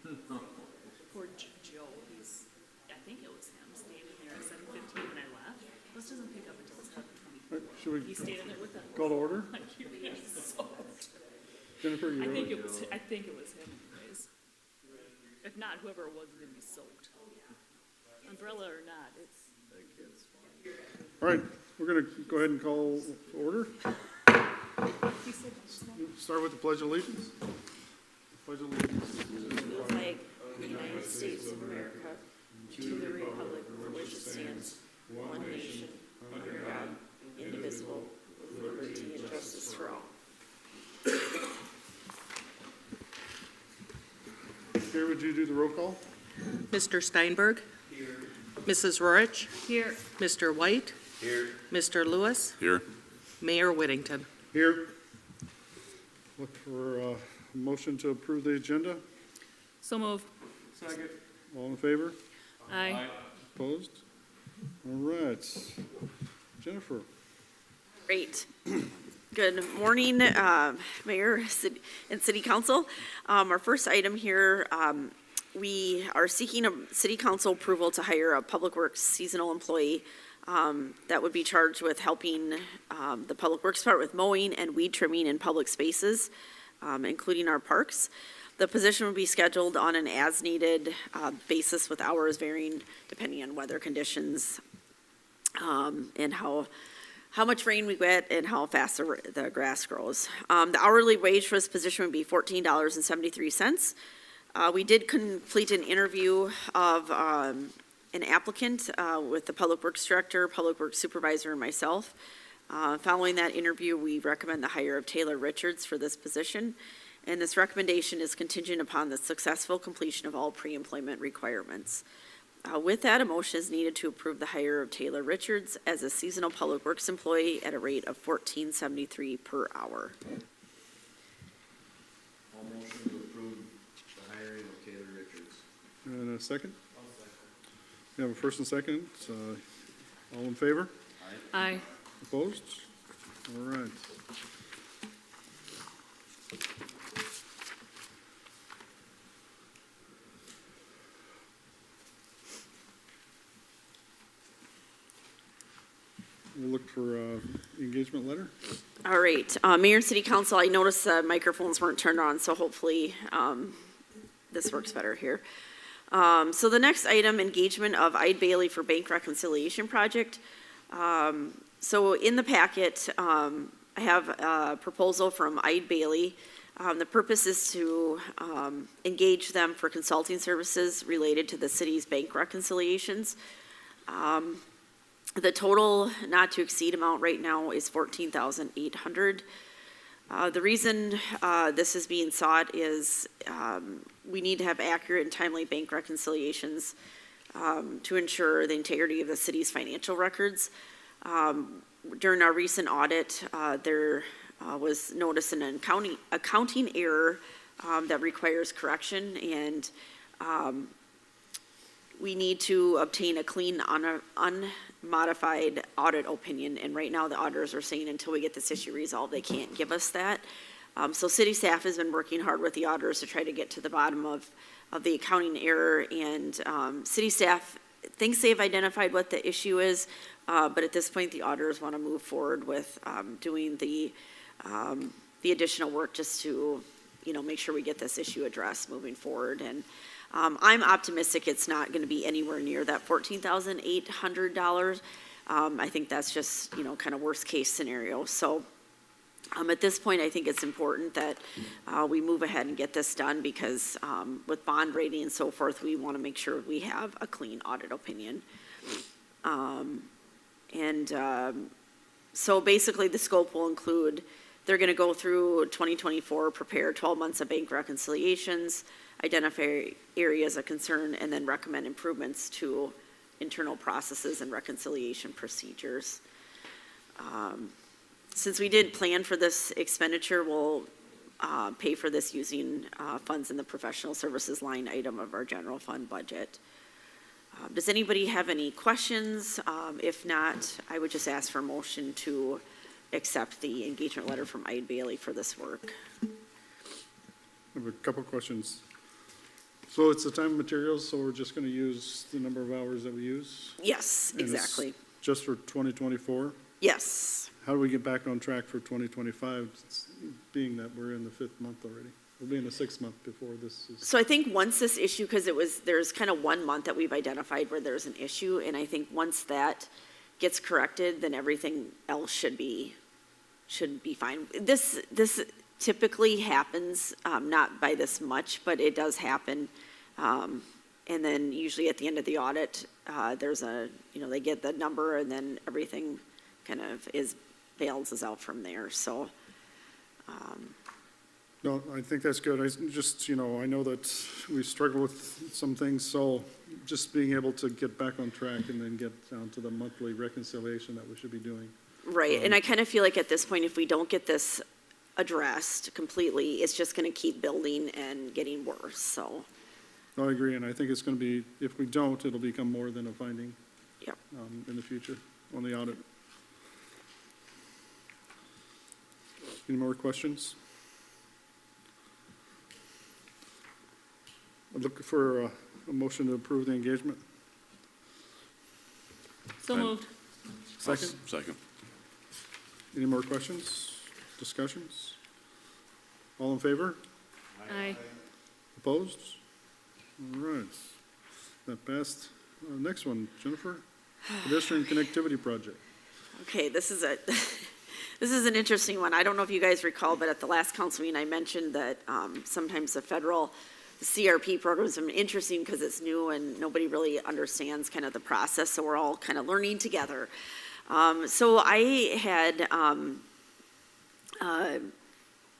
Poor Joe, I think it was him, stayed in there at 7:15 when I left. Bus doesn't pick up until 7:20. Should we He stayed in there with us. call to order? Like, he was soaked. Jennifer, you I think ready? it was him anyways. If not, whoever it was is gonna be soaked. Umbrella or not, it's. All right, we're going to go ahead and call to order. He said, Start with the Pledge of Allegiance. Pledge of Allegiance. The flag of the United States of America, to the republic for which it stands, one nation, under God, indivisible, with liberty and justice for all. Here, would you do the roll call? Mr. Steinberg? Mrs. Rorich? here, Mr. White? Here. Mr. Lewis? Here. Mayor Whittington? Here. Look for a motion to approve the agenda. so move. Second. All in favor? Aye. Opposed? All right. Jennifer. Great. Good morning, Mayor and City Council. Our first item here, we are seeking a City Council approval to hire a Public Works seasonal employee that would be charged with helping the Public Works Department with mowing and weed trimming in public spaces, including our parks. The position would be scheduled on an as-needed basis with hours varying depending on weather conditions and how much rain we get and how fast the grass grows. The hourly wage for this position would be $14.73. We did complete an interview of an applicant with the Public Works Director, Public Works Supervisor, and myself. Following that interview, we recommend the hire of Taylor Richards for this position, and this recommendation is contingent upon the successful completion of all pre-employment requirements. With that, a motion is needed to approve the hire of Taylor Richards as a seasonal Public Works employee at a rate of $14.73 per hour. All motion to approve the hiring of Taylor Richards. And a second? We have a first and second. All in favor? Aye. Opposed? All right. We'll look for engagement letter. All right, Mayor and City Council, I noticed the microphones weren't turned on, so hopefully this works better here. So the next item, engagement of Eid Bailey for Bank Reconciliation Project. So in the packet, I have a proposal from Eid Bailey. The purpose is to engage them for consulting services related to the city's bank reconciliations. The total not to exceed amount right now is $14,800. The reason this is being sought is we need to have accurate and timely bank reconciliations to ensure the integrity of the city's financial records. During our recent audit, there was noticed an accounting error that requires correction, and we need to obtain a clean, unmodified audit opinion, and right now the auditors are saying until we get this issue resolved, they can't give us that. So city staff has been working hard with the auditors to try to get to the bottom of the accounting error, and city staff thinks they've identified what the issue is, but at this point the auditors want to move forward with doing the additional work just to, make sure we get this issue addressed moving forward. And I'm optimistic it's not going to be anywhere near that $14,800. I think that's just, kind of worst case scenario. So at this point, I think it's important that we move ahead and get this done because with bond rating and so forth, we want to make sure we have a clean audit opinion. So basically the scope will include, they're going to go through 2024, prepare 12 months of bank reconciliations, identify areas of concern, and then recommend improvements to internal processes and reconciliation procedures. Since we did plan for this expenditure, we'll pay for this using funds in the professional services line item of our general fund budget. Does anybody have any questions? If not, I would just ask for a motion to accept the engagement letter from Eid Bailey for this work. I have a couple questions. So it's the time and materials, so we're just gonna use the number of hours that we use? Yes, And it's exactly. Just for 2024? Yes. How do we get back on track for 2025, being that we're in the 5th month already? We'll be in the 6th month before this is, So I think once this issue, because there's kind of 1 month that we've identified where there's an issue, and I think once that gets corrected, then everything else should be fine. This typically happens, not by this much, but it does happen. And then usually at the end of the audit, there's they get the number, and then everything kind of balances out from there, so. no, I think that's good. I just, I know that we struggle with some things, so just being able to get back on track and then get down to the monthly reconciliation that we should be doing. Right, and I kind of feel like at this point, if we don't get this addressed completely, it's just gonna keep building and getting worse, so, No, I agree, and I think it's gonna be, if we don't, it'll become more than a finding, yeah. in the future on the audit. Any more questions? I'm looking for a motion to approve the engagement. So moved. Second? Second. Any more questions, discussions? All in favor? Aye. Opposed? All right, that passed. Next one, Jennifer, pedestrian connectivity project. Okay, this is this is an interesting one. I don't know if you guys recall, but at the last council meeting, I mentioned that sometimes the federal CRP programs are interesting because it's new and nobody really understands kind of the process, so we're all kind of learning together. So I had,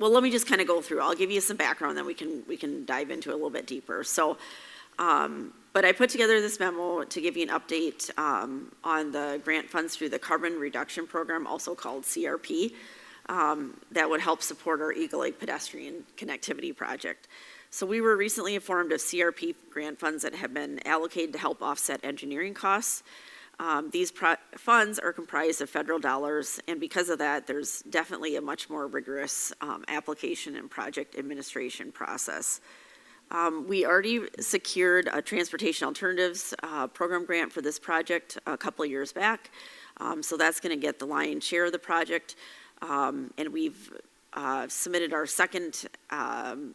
well, let me just kind of go through. I'll give you some background, then we can dive into it a little bit deeper. So, but I put together this memo to give you an update on the grant funds through the Carbon Reduction Program, also called CRP, that would help support our Eagle Lake pedestrian connectivity project. So we were recently informed of CRP grant funds that have been allocated to help offset engineering costs. These funds are comprised of federal dollars, and because of that, there's definitely a much more rigorous application and project administration process. We already secured a Transportation Alternatives Program grant for this project a couple of years back, so that's going to get the lion's share of the project, and we've submitted our second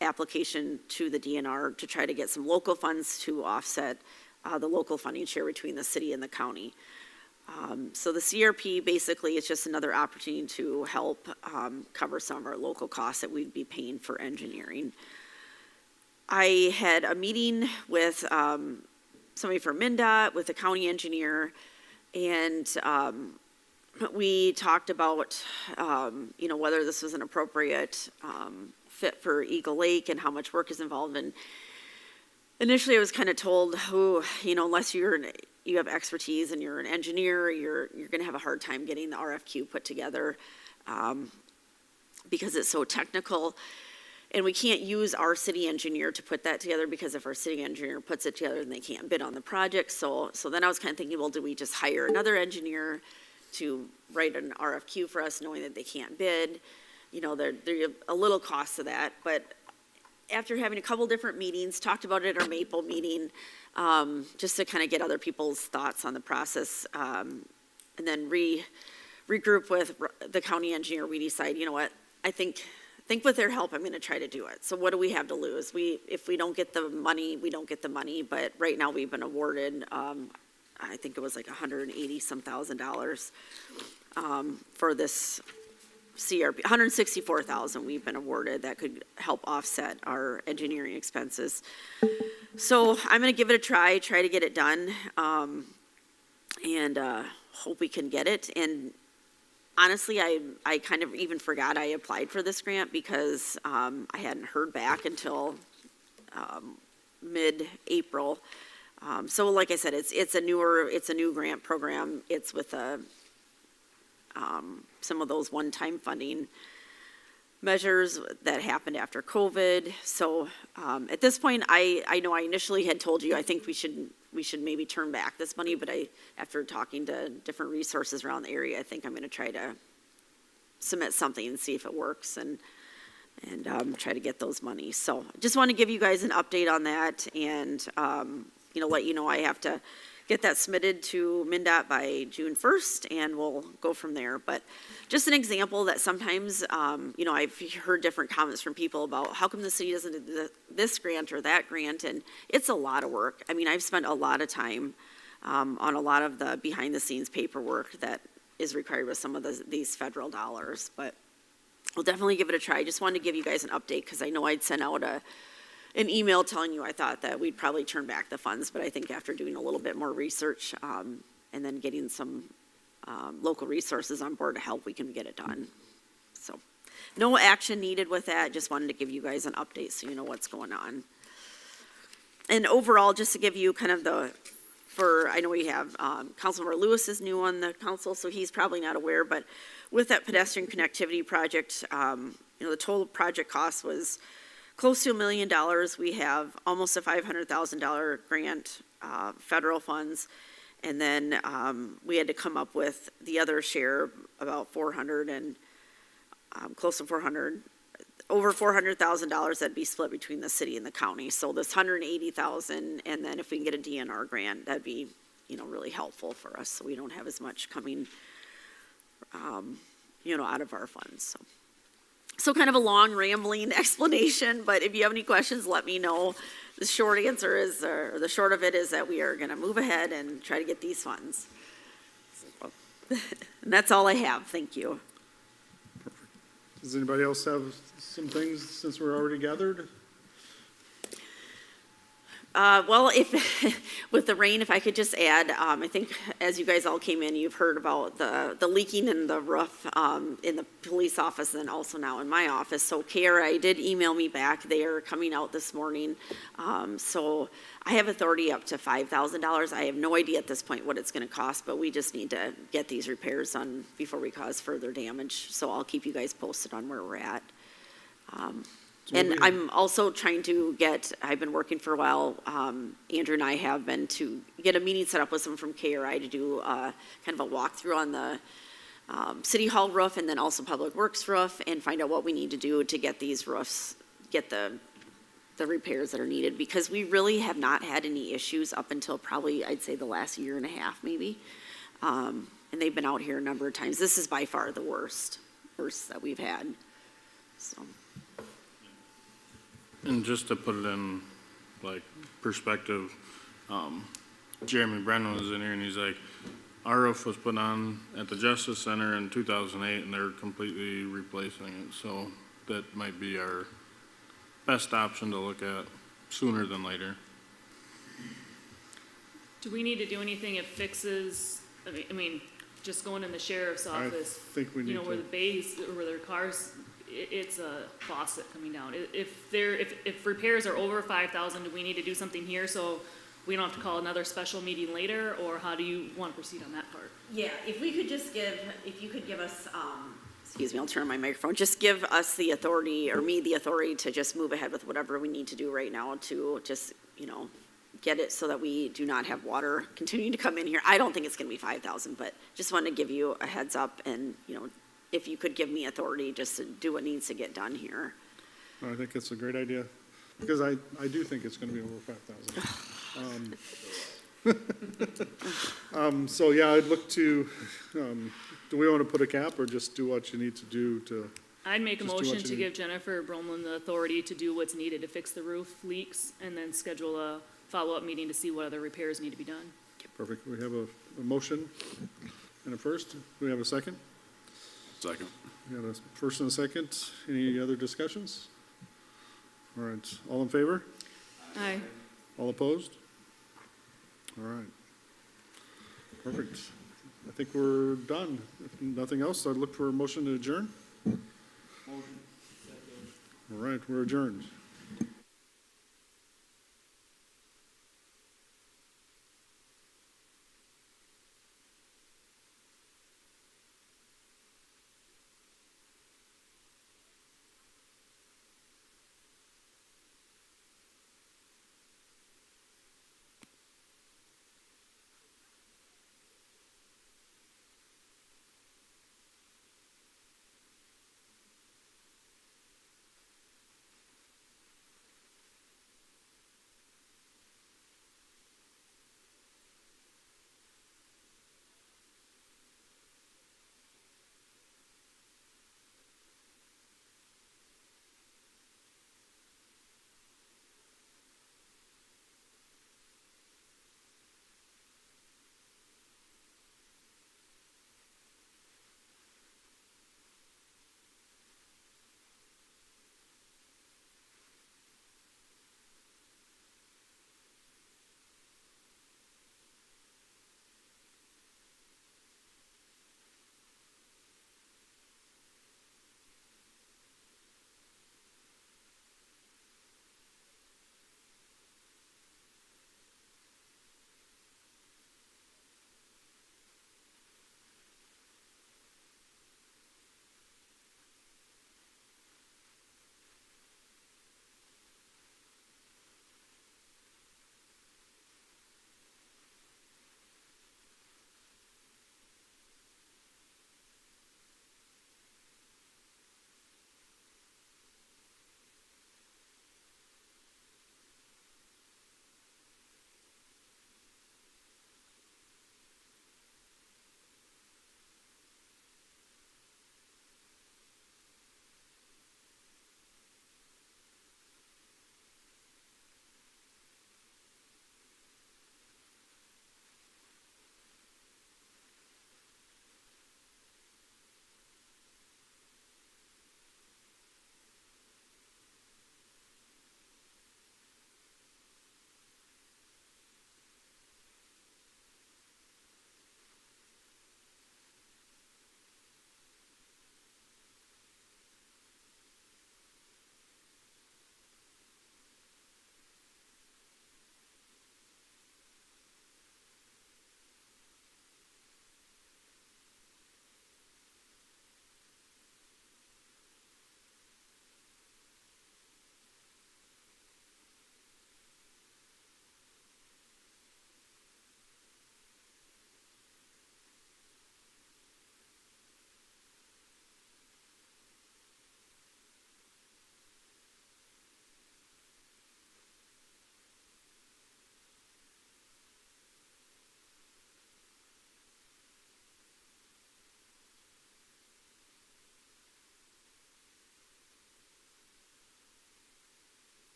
application to the DNR to try to get some local funds to offset the local funding share between the city and the county. So the CRP basically is just another opportunity to help cover some of our local costs that we'd be paying for engineering. I had a meeting with somebody from MnDOT, with the county engineer, and we talked about, whether this was an appropriate fit for Eagle Lake and how much work is involved. And initially I was kind of told, unless you have expertise and you're an engineer, you're going to have a hard time getting the RFQ put together because it's so technical. And we can't use our city engineer to put that together, because if our city engineer puts it together, then they can't bid on the project. So then I was kind of thinking, well, do we just hire another engineer to write an RFQ for us, knowing that they can't bid? There's a little cost to that. But after having a couple different meetings, talked about it at our Maple meeting, just to kind of get other people's thoughts on the process, and then regroup with the county engineer, we decide, I think with their help, I'm going to try to do it. So what do we have to lose? If we don't get the money, we don't get the money. But right now we've been awarded, I think it was like $180-some thousand for this CRP. $164,000 we've been awarded that could help offset our engineering expenses. So I'm going to give it a try to get it done, and hope we can get it. And honestly, I kind of even forgot I applied for this grant, because I hadn't heard back until mid-April. So like I said, it's a new grant program. It's with some of those one-time funding measures that happened after COVID. So at this point, I know I initially had told you I think we should maybe turn back this money, but after talking to different resources around the area, I think I'm going to try to submit something and see if it works. And and try to get those monies. So just want to give you guys an update on that and, let you know I have to get that submitted to MnDOT by June 1st, and we'll go from there. But just an example that sometimes, I've heard different comments from people about how come the city doesn't do this grant or that grant, and it's a lot of work. I mean, I've spent a lot of time on a lot of the behind-the-scenes paperwork that is required with some of these federal dollars, but we'll definitely give it a try. I just wanted to give you guys an update because I know I'd sent out an email telling you I thought that we'd probably turn back the funds, but I think after doing a little bit more research and then getting some local resources on board to help, we can get it done. So no action needed with that. Just wanted to give you guys an update so you know what's going on. And overall, just to give you kind of I know we have Councilmember Lewis is new on the council, so he's probably not aware, but with that pedestrian connectivity project, the total project cost was close to $1 million. We have almost a $500,000 grant, federal funds, and then we had to come up with the other share, about 400 and close to 400, over $400,000 that'd be split between the city and the county. So this $180,000, and then if we can get a DNR grant, that'd be really helpful for us, so we don't have as much coming out of our funds. So kind of a long rambling explanation, but if you have any questions, let me know. The short answer is, or the short of it is that we are gonna move ahead and try to get these funds. And that's all I have, thank you. Does anybody else have some things since we're already gathered? Well, with the rain, if I could just add, I think as you guys all came in, you've heard about the leaking in the roof in the police office and also now in my office. So KRI did email me back. They are coming out this morning. So I have authority up to $5,000. I have no idea at this point what it's going to cost, but we just need to get these repairs done before we cause further damage. So I'll keep you guys posted on where we're at. And I'm also trying to I've been working for a while, Andrew and I have been, to get a meeting set up with someone from KRI to do kind of a walkthrough on the City Hall roof and then also Public Works roof and find out what we need to do to get these roofs, get the repairs that are needed, because we really have not had any issues up until probably, I'd say, the last year and a half maybe. And they've been out here a number of times. This is by far the worst that we've had, so. And just to put it in, perspective, Jeremy Brennan was in here and he's like, our roof was put on at the Justice Center in 2008 and they're completely replacing it. So that might be our best option to look at sooner than later. Do we need to do anything if fixes, I mean, just going in the sheriff's I office, think we need where to, the bays, or where their cars, it's a faucet coming down. If repairs are over 5,000, do we need to do something here so we don't have to call another special meeting later, or how do you want to proceed on that part? Yeah, if you could give us, excuse me, I'll turn on my microphone, just give us the authority, or me the authority to just move ahead with whatever we need to do right now to just, get it so that we do not have water continuing to come in here. I don't think it's gonna be 5,000, but just wanted to give you a heads up and, if you could give me authority just to do what needs to get done here. I think it's a great idea, because I do think it's gonna be over 5,000. So yeah, I'd look to, do we want to put a cap or just do what you need to do to? I'd make a Just do what motion you to need. give Jennifer Bromlin the authority to do what's needed to fix the roof leaks and then schedule a follow-up meeting to see what other repairs need to be done. Perfect, we have a motion and a first. Do we have a second? Second. We got a first and a second. Any other discussions? All right, all in favor? Aye. All opposed? All right. Perfect. I think we're done. If nothing else, I'd look for a motion to adjourn. All right, we're adjourned.